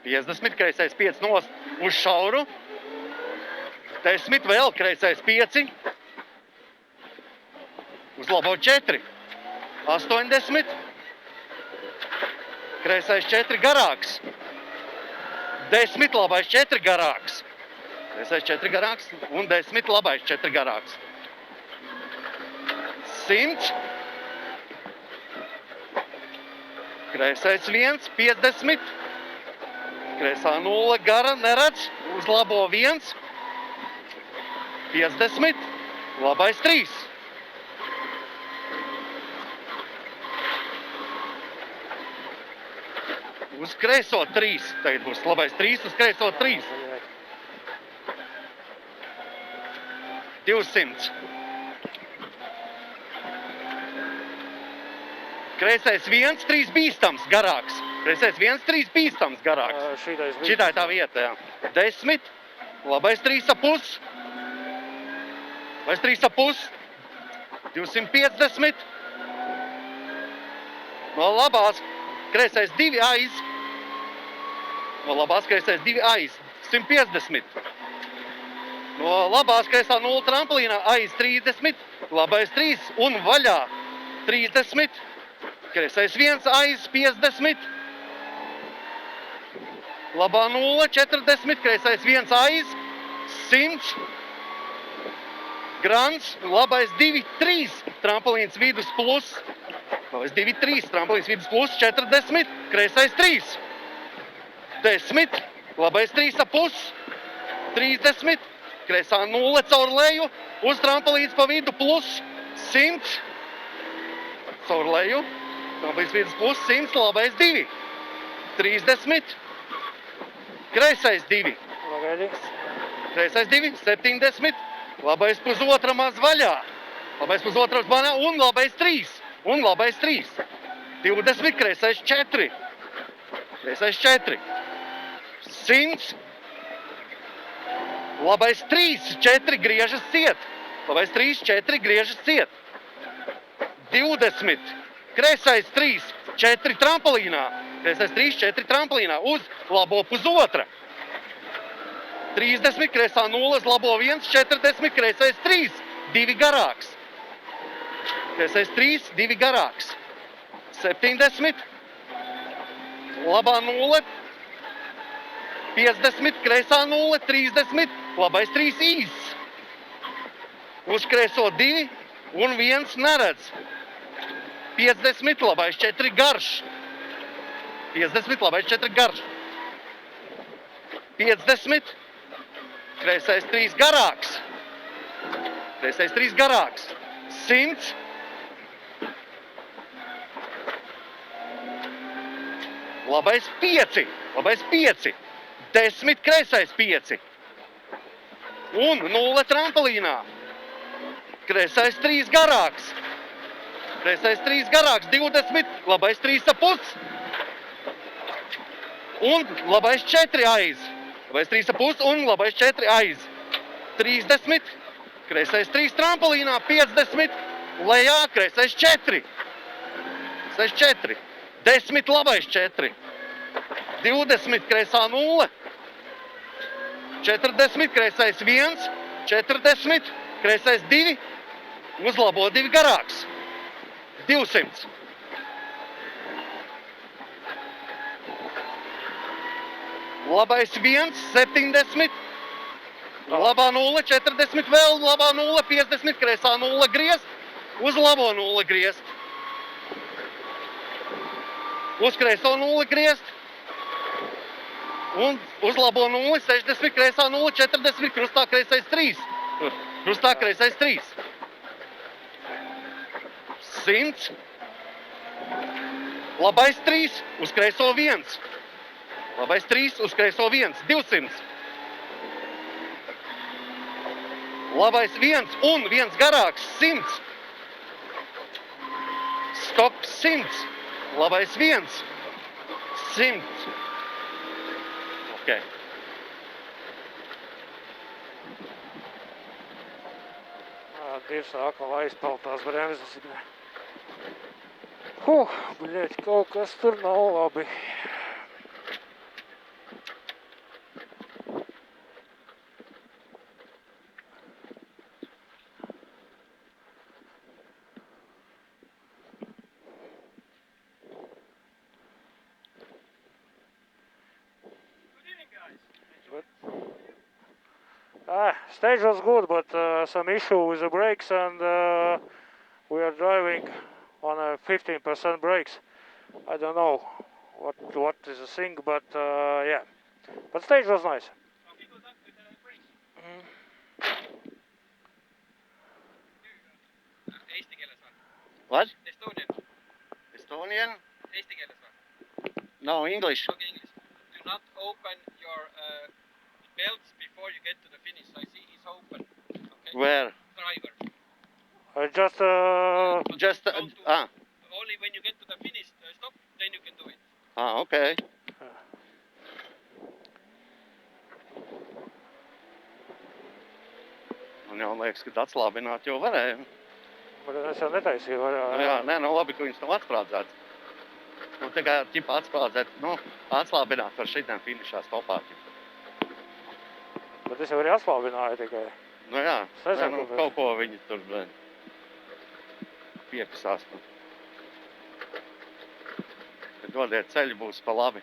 50, kreisais 5 nost uz šauru. 10 vēl, kreisais 5. Uz labo 4. 80. Kreisais 4 garāks. 10, labais 4 garāks. Kreisais 4 garāks un 10, labais 4 garāks. 100. Kreisais 1, 50. Kreisā 0 gara, neredz. Uz labo 1. 50. Labais 3. Uz kreiso 3. Tagad būs labais 3, uz kreiso 3. 200. Kreisais 1, 3 bīstams garāks. Kreisais 1, 3 bīstams garāks. Šitā ir tā vieta, jā. 10. Labais 3,5. Labais 3,5. 250. No labās kreisais 2 aiz. No labās kreisais 2 aiz. 150. No labās kreisā 0 trampolīnā aiz 30. Labais 3 un vaļā 30. Kreisais 1 aiz 50. Labā 0, 40. Kreisais 1 aiz 100. Grants. Labais 2, 3. Trampolīns vidus plus. Labais 2, 3. Trampolīns vidus plus 40. Kreisais 3. 10. Labais 3,5. 30. Kreisā 0 caur leju. Uz trampolīns pa vidu plus 100. Caur leju. Trampolīns vidus plus 100. Labais 2. 30. Kreisais 2. Kreisais 2. 70. Labais pusotra maz vaļā. Labais pusotra maz vaļā un labais 3. Un labais 3. 20. Kreisais 4. Kreisais 4. 100. Labais 3, 4 griežas ciet. Labais 3, 4 griežas ciet. 20. Kreisais 3, 4 trampolīnā. Kreisais 3, 4 trampolīnā. Uz labo pusotra. 30. Kreisā 0, uz labo 1, 40. Kreisais 3, 2 garāks. Kreisais 3, 2 garāks. 70. Labā 0. 50. Kreisā 0, 30. Labais 3 īs. Uz kreiso 2 un 1 neredz. 50. Labais 4 garš. 50. Labais 4 garš. 50. Kreisais 3 garāks. Kreisais 3 garāks. 100. Labais 5. Labais 5. 10. Kreisais 5. Un 0 trampolīnā. Kreisais 3 garāks. Kreisais 3 garāks. 20. Labais 3,5. Un labais 4 aiz. Labais 3,5 un labais 4 aiz. 30. Kreisais 3 trampolīnā. 50. Lejā kreisais 4. Kreisais 4. 10. Labais 4. 20. Kreisā 0. 40. Kreisais 1. 40. Kreisais 2. Uz labo 2 garāks. 200. Labais 1. 70. Labā 0. 40. Vēl labā 0. 50. Kreisā 0 griezt. Uz labo 0 griezt. Uz kreiso 0 griezt. Un uz labo 0, 60, kreisā 0, 40, krustā kreisais 3. Krustā kreisais 3. 100. Labais 3, uz kreiso 1. Labais 3, uz kreiso 1. 200. Labais 1 un 1 garāks, 100. Stop 100. Labais 1. 100. Okay. Dievs, atkal aizpeltās bremzes. Bļaļ, kaut kas tur nav labi. Stage was good, but some issue with the brakes, and we are driving on a 15% brakes. I don't know what is the thing, but yeah. But stage was nice. Eesti keeles või? What? Estonian. Estonian? Eesti keeles või? No, English. Okay, English. Do not open your belts before you get to the finish. I see it's open. Okay. Where? Driver. Just But Just, don't do- Only when you get to the finish stop, then you can do it. okei. Man jau liekas, ka atslābināt jau varēja. es jau netaisīju. Nu jā, nē, nu labi, ka viņas nav atsprādzētas. Nu, tikai ķipa atsprādzēt, nu, atslābināt var šitiem finišā stopā. Bet es jau arī atslābināju tikai. Nu jā, Es nezinu, nu, kāpēc. kaut ko viņi tur piekasās. Dodiet, ceļi būs pa labi.